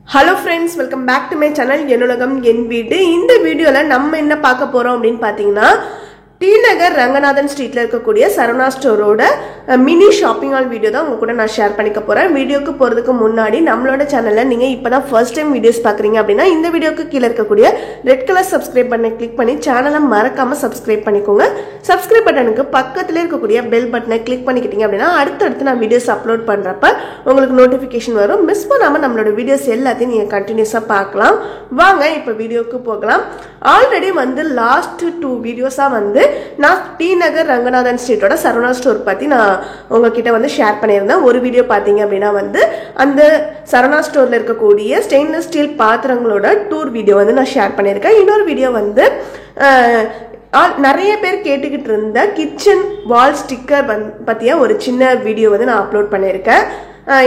Hello friends, welcome back to my channel Yenulagam Yen Veedu. In this video la நம்ம என்ன பார்க்க போறோம் அப்படினு பாத்தீங்கன்னா டி நகர் ரங்கநாதன் ஸ்ட்ரீட்ல இருக்கக்கூடிய சரவணா ஸ்டோரோட மினி ஷாப்பிங் ஹால் வீடியோ தான் உங்க கூட நான் ஷேர் பண்ணிக்க போறேன். வீடியோக்கு போறதுக்கு முன்னாடி நம்மளோட சேனல்ல நீங்க இப்பதான் ஃபர்ஸ்ட் டைம் வீடியோஸ் பாக்குறீங்க அப்படினா இந்த வீடியோக்கு கீழ இருக்கக்கூடிய ரெட் கலர் சப்ஸ்கிரைப் பட்டனை கிளிக் பண்ணி சேனலை மறக்காம சப்ஸ்கிரைப் பண்ணிக்கோங்க. சப்ஸ்கிரைப் பட்டனுக்கு பக்கத்துல இருக்கக்கூடிய பெல் பட்டனை கிளிக் பண்ணிக்கிட்டீங்க அப்படினா அடுத்து நான் வீடியோஸ் அப்லோட் பண்றப்ப உங்களுக்கு நோட்டிபிகேஷன் வரும். மிஸ் பண்ணாம நம்மளோட வீடியோஸ் எல்லாத்தையும் நீங்க கண்டினியூஸா பார்க்கலாம். வாங்க இப்ப வீடியோக்கு போகலாம். ஆல்ரெடி வந்து லாஸ்ட் 2 வீடியோஸா வந்து நான் டி நகர் ரங்கநாதன் ஸ்ட்ரீட்டோட சரவணா ஸ்டோர் பத்தி நான் உங்ககிட்ட வந்து ஷேர் பண்ணியிருந்தேன். ஒரு வீடியோ பாத்தீங்க அப்படின்னா வந்து அந்த சரவணா ஸ்டோர்ல இருக்கக்கூடிய ஸ்டெயின்லெஸ் ஸ்டீல் பாத்திரங்களோட டூர் வீடியோ வந்து நான் ஷேர் பண்ணியிருக்கேன். இன்னொரு வீடியோ வந்து நிறைய பேர் கேட்டுக்கிட்டு இருந்த கிச்சன் வால் ஸ்டிக்கர் பத்தியா ஒரு சின்ன வீடியோ வந்து நான் அப்லோட் பண்ணியிருக்கேன்.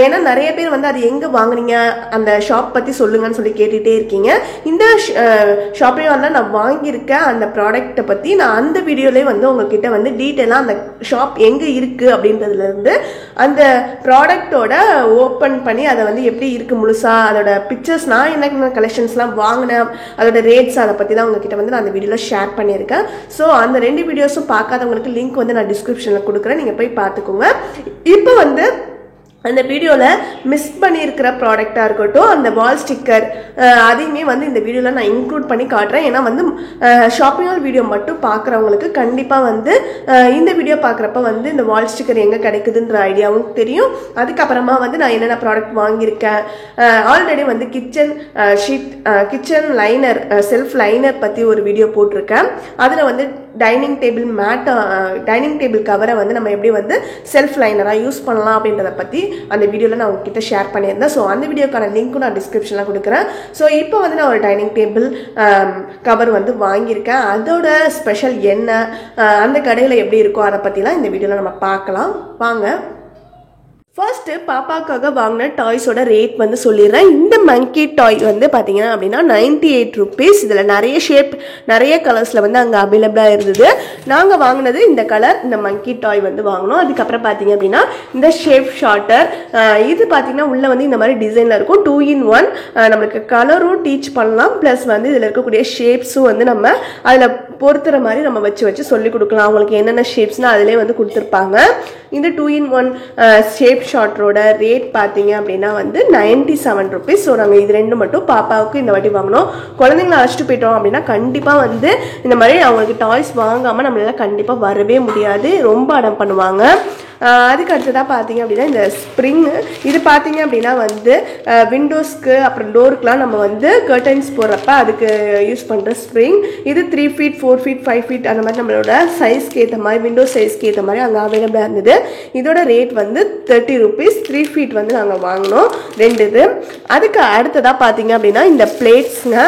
ஏன்னா நிறைய பேர் வந்து அது எங்க வாங்குனீங்க அந்த ஷாப் பத்தி சொல்லுங்கன்னு சொல்லி கேட்டுட்டே இருக்கீங்க. இந்த ஷாப்பிங் மால்ல நான் வாங்கியிருக்கேன் அந்த ப்ராடக்ட்டை பத்தி நான் அந்த வீடியோலயே வந்து உங்ககிட்ட வந்து டீட்டெயிலா அந்த ஷாப் எங்க இருக்கு அப்படின்றதுல இருந்து அந்த ப்ராடக்டோட ஓப்பன் பண்ணி அதை வந்து எப்படி இருக்கு முழுசா அதோட பிக்சர்ஸ் நான் என்ன கலெக்ஷன்ஸ்லாம் வாங்கினேன் அதோட ரேட்ஸ் அதை பத்தி தான் உங்ககிட்ட வந்து நான் அந்த வீடியோல ஷேர் பண்ணியிருக்கேன். ஸோ அந்த 2 வீடியோஸும் பார்க்காதவங்களுக்கு லிங்க் வந்து நான் டிஸ்கிரிப்ஷன்ல கொடுக்குறேன், நீங்க போய் பார்த்துக்கோங்க. இப்போ வந்து அந்த வீடியோவில் மிஸ் பண்ணியிருக்கிற ப்ராடக்டாக இருக்கட்டும் அந்த வால் ஸ்டிக்கர் அதையுமே வந்து இந்த வீடியோவில் நான் இன்க்ளூட் பண்ணி காட்டுறேன். ஏன்னா வந்து ஷாப்பிங் ஹால் வீடியோ மட்டும் பார்க்குறவங்களுக்கு கண்டிப்பாக வந்து இந்த வீடியோ பார்க்குறப்ப வந்து இந்த வால் ஸ்டிக்கர் எங்கே கிடைக்குதுன்ற ஐடியாவும் தெரியும். அதுக்கப்புறமா வந்து நான் என்னென்ன ப்ராடக்ட் வாங்கியிருக்கேன், ஆல்ரெடி வந்து கிச்சன் லைனர் செல்ஃப் லைனர் பற்றி ஒரு வீடியோ போட்டிருக்கேன். அதில் வந்து டைனிங் டேபிள் கவரை வந்து நம்ம எப்படி வந்து செல்ஃப் லைனராக யூஸ் பண்ணலாம் அப்படின்றத பற்றி அந்த வீடியோவில் நான் உங்ககிட்ட ஷேர் பண்ணியிருந்தேன். ஸோ அந்த வீடியோக்கான லிங்க்கும் நான் டிஸ்கிரிப்ஷனில் கொடுக்குறேன். ஸோ இப்போ வந்து நான் ஒரு டைனிங் டேபிள் கவர் வந்து வாங்கியிருக்கேன். அதோட ஸ்பெஷல் என்ன, அந்த கடையில் எப்படி இருக்கோ அதை பற்றிலாம் இந்த வீடியோவில் நம்ம பார்க்கலாம். வாங்க. ஃபர்ஸ்ட் பாப்பாக்காக வாங்கின டாய்ஸோட ரேட் வந்து சொல்லிடுறேன். இந்த மங்கி டாய் வந்து பார்த்தீங்கன்னா அப்படின்னா 98 rupees. இதில் நிறைய ஷேப் நிறைய கலர்ஸில் வந்து அங்கே அவைலபிளாக இருந்தது. நாங்கள் வாங்கினது இந்த கலர், இந்த மங்கி டாய் வந்து வாங்கினோம். அதுக்கப்புறம் பார்த்தீங்க அப்படின்னா இந்த ஷேப் ஷார்ட்டர், இது பார்த்தீங்கன்னா உள்ளே வந்து இந்த மாதிரி டிசைனில் இருக்கும். 2 in 1 நம்மளுக்கு கலரும் டீச் பண்ணலாம், ப்ளஸ் வந்து இதில் இருக்கக்கூடிய ஷேப்ஸும் வந்து நம்ம அதில் பொறுத்துற மாதிரி நம்ம வச்சு சொல்லிக் கொடுக்கலாம். அவங்களுக்கு என்னென்ன ஷேப்ஸ்னால் அதிலே வந்து கொடுத்துருப்பாங்க. இந்த 2 in 1 ஷேப் ஷார்ட்டரோட ரேட் பார்த்தீங்க அப்படின்னா வந்து 97 rupees. ஸோ நாங்கள் இது 2 மட்டும் பாப்பாவுக்கு இந்த வாட்டி வாங்கினோம். குழந்தைங்களை அழைச்சிட்டு போயிட்டோம் அப்படின்னா கண்டிப்பாக வந்து இந்த மாதிரி அவங்களுக்கு டாய்ஸ் வாங்காமல் நம்மளால கண்டிப்பாக வரவே முடியாது, ரொம்ப அடம் பண்ணுவாங்க. அதுக்கு அடுத்ததாக பார்த்தீங்க அப்படின்னா இந்த ஸ்ப்ரிங், இது பார்த்தீங்க அப்படின்னா வந்து விண்டோஸ்க்கு அப்புறம் டோருக்குலாம் நம்ம வந்து கர்டன்ஸ் போடுறப்ப அதுக்கு யூஸ் பண்ணுற ஸ்ப்ரிங். இது 3 feet 4 feet 5 feet அந்த மாதிரி நம்மளோட சைஸ்க்கு ஏற்ற மாதிரி விண்டோஸ் சைஸ்க்கு ஏற்ற மாதிரி அங்கே அவைலபிளாக இருந்தது. இதோட ரேட் வந்து 30 rupees. 3 feet வந்து நாங்கள் வாங்கினோம் 2 இது. அதுக்கு அடுத்ததாக பார்த்தீங்க அப்படின்னா இந்த பிளேட்ஸுங்க,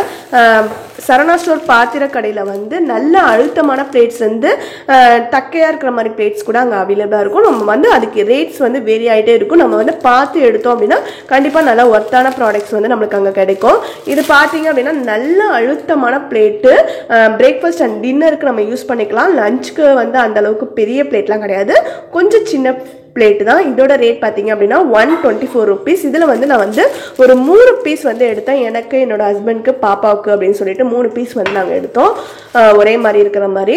சரவணா ஸ்டோர் பாத்திர கடையில் வந்து நல்ல அழுத்தமான பிளேட்ஸ் வந்து தக்கையாக இருக்கிற மாதிரி பிளேட்ஸ் கூட அங்கே அவைலபிளாக இருக்கும். நம்ம வந்து அதுக்கு ரேட்ஸ் வந்து வேரி ஆகிட்டே இருக்கும். நம்ம வந்து பார்த்து எடுத்தோம் அப்படின்னா கண்டிப்பாக நல்லா ஒர்த்தான ப்ராடக்ட்ஸ் வந்து நம்மளுக்கு அங்கே கிடைக்கும். இது பார்த்தீங்க அப்படின்னா நல்ல அழுத்தமான பிளேட்டு, பிரேக்ஃபாஸ்ட் அண்ட் டின்னருக்கு நம்ம யூஸ் பண்ணிக்கலாம். லஞ்சுக்கு வந்து அந்த அளவுக்கு பெரிய பிளேட்லாம் கிடையாது, கொஞ்சம் சின்ன பிளேட்டு தான். இதோட ரேட் பார்த்தீங்க அப்படின்னா 124 rupees. இதில் வந்து நான் வந்து ஒரு 3 பீஸ் வந்து எடுத்தேன், எனக்கு என்னோட ஹஸ்பண்ட்க்கு பாப்பாவுக்கு அப்படின்னு சொல்லிட்டு 3 பீஸ் வந்து நாங்கள் எடுத்தோம், ஒரே மாதிரி இருக்கிற மாதிரி.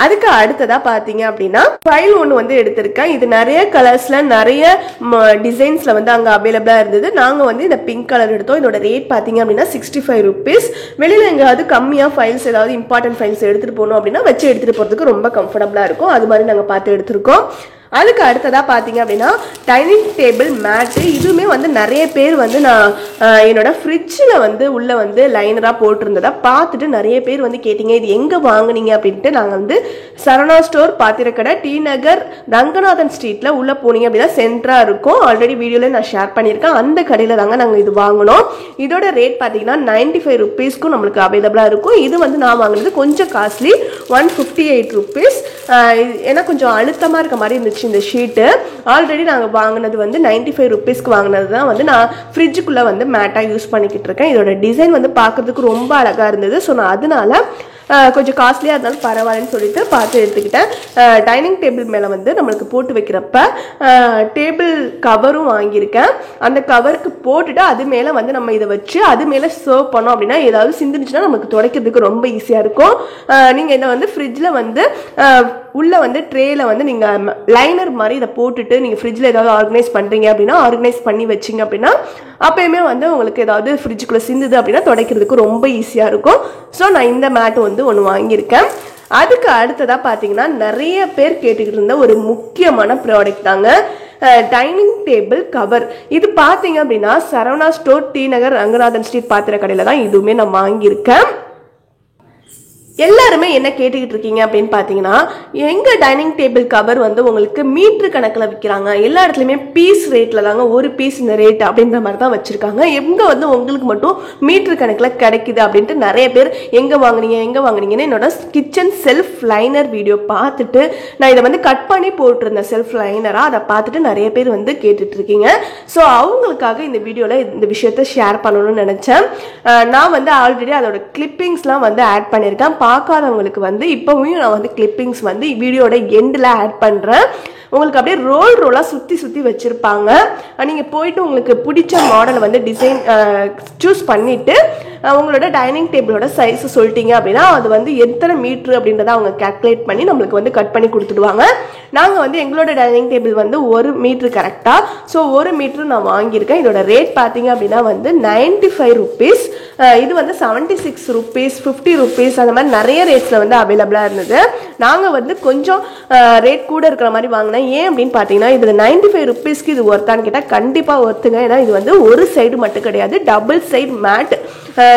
அதுக்கு அடுத்ததாக பார்த்தீங்க அப்படின்னா ஃபைல் ஒன்று வந்து எடுத்திருக்கேன். இது நிறைய கலர்ஸில் நிறைய டிசைன்ஸில் வந்து அங்கே அவைலபிளாக இருந்தது. நாங்கள் வந்து இந்த பிங்க் கலர் எடுத்தோம். இதோட ரேட் பார்த்தீங்க அப்படின்னா 65 rupees. வெளியில் எங்கேயாவது கம்மியாக ஃபைல்ஸ் ஏதாவது இம்பார்ட்டன்ட் ஃபைல்ஸ் எடுத்துகிட்டு போகணும் அப்படின்னா வச்சு எடுத்துகிட்டு போகிறதுக்கு ரொம்ப கம்ஃபர்டபுளாக இருக்கும். அது மாதிரி நாங்கள் பார்த்து எடுத்திருக்கோம். அதுக்கு அடுத்ததாக பார்த்தீங்க அப்படின்னா டைனிங் டேபிள் மேட்டு. இதுவுமே வந்து நிறைய பேர் வந்து நான் என்னோட ஃப்ரிட்ஜில் வந்து உள்ளே வந்து லைனராக போட்டிருந்ததை பார்த்துட்டு நிறைய பேர் வந்து கேட்டிங்க இது எங்கே வாங்கினீங்க அப்படின்ட்டு. நாங்கள் வந்து சரவணா ஸ்டோர் பாத்திரக்கடை டி நகர் ரங்கநாதன் ஸ்ட்ரீட்டில் உள்ளே போனீங்க அப்படின்னா சென்டராக இருக்கும். ஆல்ரெடி வீடியோவில் நான் ஷேர் பண்ணியிருக்கேன். அந்த கடையில் தாங்க நாங்கள் இது வாங்கினோம். இதோட ரேட் பார்த்தீங்கன்னா 95 rupeesக்கும் நம்மளுக்கு அவைலபிளாக இருக்கும். இது வந்து நான் வாங்கினது கொஞ்சம் காஸ்ட்லி, 158 rupees. ஏன்னா கொஞ்சம் அழுத்தமாக இருக்க மாதிரி இருந்துச்சு இந்த ஷீட்டு. ஆல்ரெடி நாங்கள் வாங்கினது வந்து 95 rupeesக்கு வாங்கினது தான் வந்து நான் ஃப்ரிட்ஜுக்குள்ளே வந்து மேட்டாக யூஸ் பண்ணிக்கிட்டு இருக்கேன். இதோட டிசைன் வந்து பார்க்கறதுக்கு ரொம்ப அழகாக இருந்தது. ஸோ நான் அதனால கொஞ்சம் காஸ்ட்லியாக இருந்தாலும் பரவாயில்லன்னு சொல்லிட்டு பார்த்து எடுத்துக்கிட்டேன். டைனிங் டேபிள் மேலே வந்து நம்மளுக்கு போட்டு வைக்கிறப்ப டேபிள் கவரும் வாங்கியிருக்கேன். அந்த கவருக்கு போட்டுட்டு அது மேலே வந்து நம்ம இதை வச்சு அது மேலே சர்வ் பண்ணோம் அப்படின்னா ஏதாவது சிந்துச்சுன்னா நமக்கு துடைக்கிறதுக்கு ரொம்ப ஈஸியாக இருக்கும். நீங்கள் இதை வந்து ஃப்ரிட்ஜில் வந்து உள்ள வந்து ட்ரேல வந்து நீங்கள் லைனர் மாதிரி இதை போட்டுட்டு நீங்கள் ஃப்ரிட்ஜில் ஏதாவது ஆர்கனைஸ் பண்ணுறீங்க அப்படின்னா ஆர்கனைஸ் பண்ணி வச்சிங்க அப்படின்னா அப்பயுமே வந்து உங்களுக்கு ஏதாவது ஃப்ரிட்ஜுக்குள்ளே சிந்துது அப்படின்னா துடைக்கிறதுக்கு ரொம்ப ஈஸியாக இருக்கும். ஸோ நான் இந்த மேட் வந்து ஒன்று வாங்கியிருக்கேன். அதுக்கு அடுத்ததாக பார்த்தீங்கன்னா நிறைய பேர் கேட்டுக்கிட்டு இருந்த ஒரு முக்கியமான ப்ராடக்ட் தாங்க டைனிங் டேபிள் கவர். இது பார்த்தீங்க அப்படின்னா சரவணா ஸ்டோர், டி நகர், ரங்கநாதன் ஸ்ட்ரீட் பாத்திர கடையில் தான் இதுவுமே நான் வாங்கியிருக்கேன். எல்லாருமே என்ன கேட்டுக்கிட்டு இருக்கீங்க அப்படின்னு பார்த்தீங்கன்னா எங்கள் டைனிங் டேபிள் கவர் வந்து உங்களுக்கு மீட்ரு கணக்கில் விற்கிறாங்க. எல்லா இடத்துலையுமே பீஸ் ரேட்டில் தாங்க, ஒரு பீஸ் இந்த ரேட் அப்படின்ற மாதிரி தான் வச்சுருக்காங்க. எங்கே வந்து உங்களுக்கு மட்டும் மீட்ரு கணக்கில் கிடைக்குது அப்படின்ட்டு நிறைய பேர் எங்கே வாங்குனீங்கன்னு என்னோட கிச்சன் செல்ஃப் லைனர் வீடியோ பார்த்துட்டு நான் இதை வந்து கட் பண்ணி போட்டிருந்தேன் செல்ஃப் லைனராக. அதை பார்த்துட்டு நிறைய பேர் வந்து கேட்டுட்ருக்கீங்க. ஸோ அவங்களுக்காக இந்த வீடியோவில் இந்த விஷயத்தை ஷேர் பண்ணணும்னு நினச்சேன். நான் வந்து ஆல்ரெடி அதோட கிளிப்பிங்ஸ்லாம் வந்து ஆட் பண்ணியிருக்கேன். பார்க்காதவங்களுக்கு வந்து இப்போவும் நான் வந்து கிளிப்பிங்ஸ் வந்து வீடியோட எண்டில் ஆட் பண்ணுறேன். உங்களுக்கு அப்படியே ரோலாக சுற்றி வச்சுருப்பாங்க. நீங்கள் போயிட்டு உங்களுக்கு பிடிச்ச மாடலை வந்து டிசைன் சூஸ் பண்ணிவிட்டு உங்களோட டைனிங் டேபிளோட சைஸ் சொல்லிட்டீங்க அப்படின்னா அது வந்து எத்தனை மீட்ரு அப்படின்றத அவங்க கால்குலேட் பண்ணி நம்மளுக்கு வந்து கட் பண்ணி கொடுத்துடுவாங்க. நாங்கள் வந்து எங்களோட டைனிங் டேபிள் வந்து 1 மீட்ரு கரெக்டாக. ஸோ 1 மீட்ரு நான் வாங்கியிருக்கேன். இதோட ரேட் பார்த்தீங்க அப்படின்னா வந்து 95 rupees. இது வந்து 76 rupees, 50 rupees அந்த மாதிரி நிறைய ரேட்ஸில் வந்து அவைலபிளாக இருந்தது. நாங்கள் வந்து கொஞ்சம் ரேட் கூட இருக்கிற மாதிரி வாங்கினேன். ஏன் அப்படின்னு பார்த்தீங்கன்னா இதில் 95 rupeesக்கு இது ஒர்த்தான்னு கேட்டால் கண்டிப்பாக ஒர்த்துங்க. ஏன்னா இது வந்து ஒரு சைடு மட்டும் கிடையாது, டபுள் சைடு மேட்.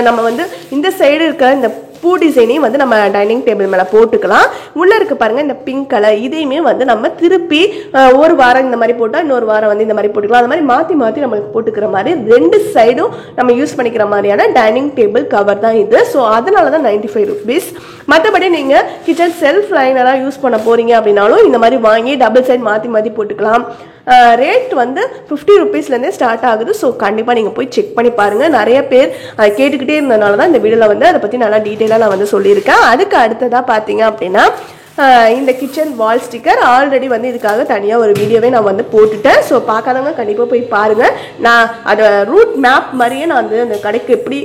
நம்ம வந்து இந்த சைடு இருக்கிற இந்த பூ டிசைனையும் வந்து நம்ம டைனிங் டேபிள் மேலே போட்டுக்கலாம். உள்ளே இருக்க பாருங்கள் இந்த பிங்க் கலர், இதையுமே வந்து நம்ம திருப்பி ஒரு வாரம் இந்த மாதிரி போட்டால் இன்னொரு வாரம் வந்து இந்த மாதிரி போட்டுக்கலாம். அந்த மாதிரி மாற்றி மாற்றி நம்மளுக்கு போட்டுக்கிற மாதிரி 2 சைடும் நம்ம யூஸ் பண்ணிக்கிற மாதிரியான டைனிங் டேபிள் கவர் தான் இது. ஸோ அதனால தான் 95 rupees. மற்றபடி நீங்கள் கிச்சன் செல்ஃப் லைனராக யூஸ் பண்ண போகிறீங்க அப்படின்னாலும் இந்த மாதிரி வாங்கி டபுள் சைடு மாற்றி போட்டுக்கலாம். ரேட் வந்து 50 rupeesலேருந்தே ஸ்டார்ட் ஆகுது. ஸோ கண்டிப்பாக நீங்கள் போய் செக் பண்ணி பாருங்கள். நிறைய பேர் கேட்டுக்கிட்டே இருந்ததுனால தான் இந்த வீடியோவில் வந்து அதை பற்றி நல்லா டீட்டெயிலாக நான் வந்து சொல்லியிருக்கேன். அதுக்கு அடுத்ததாக பார்த்தீங்க அப்படின்னா இந்த கிச்சன் வால் ஸ்டிக்கர் ஆல்ரெடி வந்து இதுக்காக தனியாக ஒரு வீடியோவே நான் வந்து போட்டுட்டேன். ஸோ பார்க்காதவங்க கண்டிப்பாக போய் பாருங்கள். நான் அதை ரூட் மேப் மாதிரியே நான் வந்து அந்த கடைக்கு எப்படி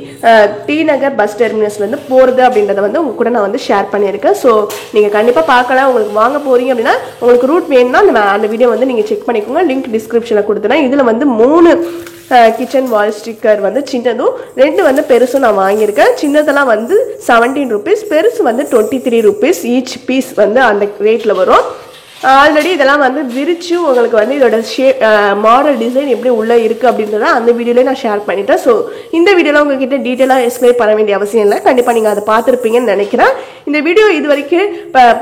டி நகர் பஸ் டெர்மினஸ்லேருந்து போகிறது அப்படின்றத வந்து உங்க கூட நான் வந்து ஷேர் பண்ணியிருக்கேன். ஸோ நீங்கள் கண்டிப்பாக பார்க்கலாம். உங்களுக்கு வாங்க போகிறீங்க அப்படின்னா உங்களுக்கு ரூட் வேணும்னா அந்த வீடியோ வந்து நீங்கள் செக் பண்ணிக்கோங்க. லிங்க் டிஸ்கிரிப்ஷனில் கொடுத்துறேன். இதில் வந்து 3 கிச்சன் வால் ஸ்டிக்கர் வந்து சின்னதும் 2 வந்து பெருசும் நான் வாங்கியிருக்கேன். சின்னதெல்லாம் வந்து 17 rupees, பெருசு வந்து 23 rupees ஈச் பீஸ் வந்து அந்த ரேட்டில் வரும். ஆல்ரெடி இதெல்லாம் வந்து விரிச்சு உங்களுக்கு வந்து இதோட மாடல் டிசைன் எப்படி உள்ளே இருக்குது அப்படின்றத அந்த வீடியோலேயே நான் ஷேர் பண்ணிட்டேன். ஸோ இந்த வீடியோவில் உங்ககிட்ட டீட்டெயிலாக எக்ஸ்பிளைன் பண்ண வேண்டிய அவசியம் இல்லை. கண்டிப்பாக நீங்கள் அதை பார்த்துருப்பீங்கன்னு நினைக்கிறேன். இந்த வீடியோ இது வரைக்கும்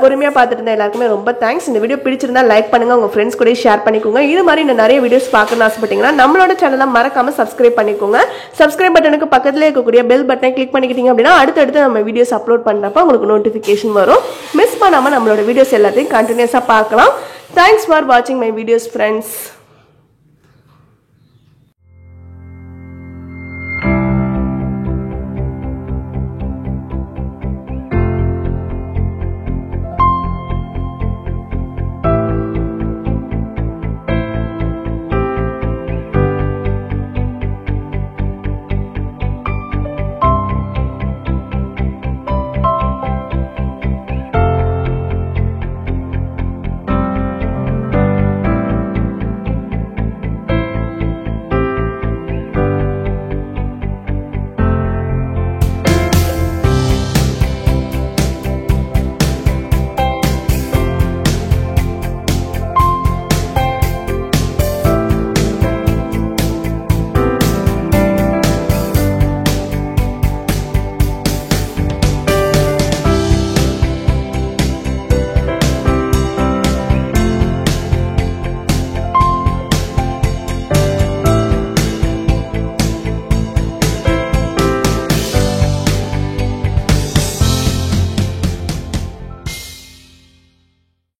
பொறுமையாக பார்த்துட்டு இருந்த எல்லாருக்குமே ரொம்ப தேங்க்ஸ். இந்த வீடியோ பிடிச்சிருந்தா லைக் பண்ணுங்கள், உங்கள் ஃப்ரெண்ட்ஸ் கூட ஷேர் பண்ணிக்கோங்க. இது மாதிரி இன்னும் நிறைய வீடியோஸ் பார்க்கணும்னு ஆசைப்பட்டீங்கன்னா நம்மளோட சேனலை மறக்காமல் சப்ஸ்கிரைப் பண்ணிக்கோங்க. சப்ஸ்கிரைப் பட்டனுக்கு பக்கத்தில் இருக்கக்கூடிய பெல் பட்டனை கிளிக் பண்ணிக்கிட்டீங்க அப்படின்னா அடுத்தடுத்து நம்ம வீடியோஸ் அப்லோட் பண்ணுறப்ப உங்களுக்கு நோட்டிஃபிகேஷன் வரும். மிஸ் பண்ணாமல் நம்மளோட வீடியோஸ் எல்லாத்தையும் கண்டினியூஸாக பார்க்கலாம். Thanks for watching my videos, friends.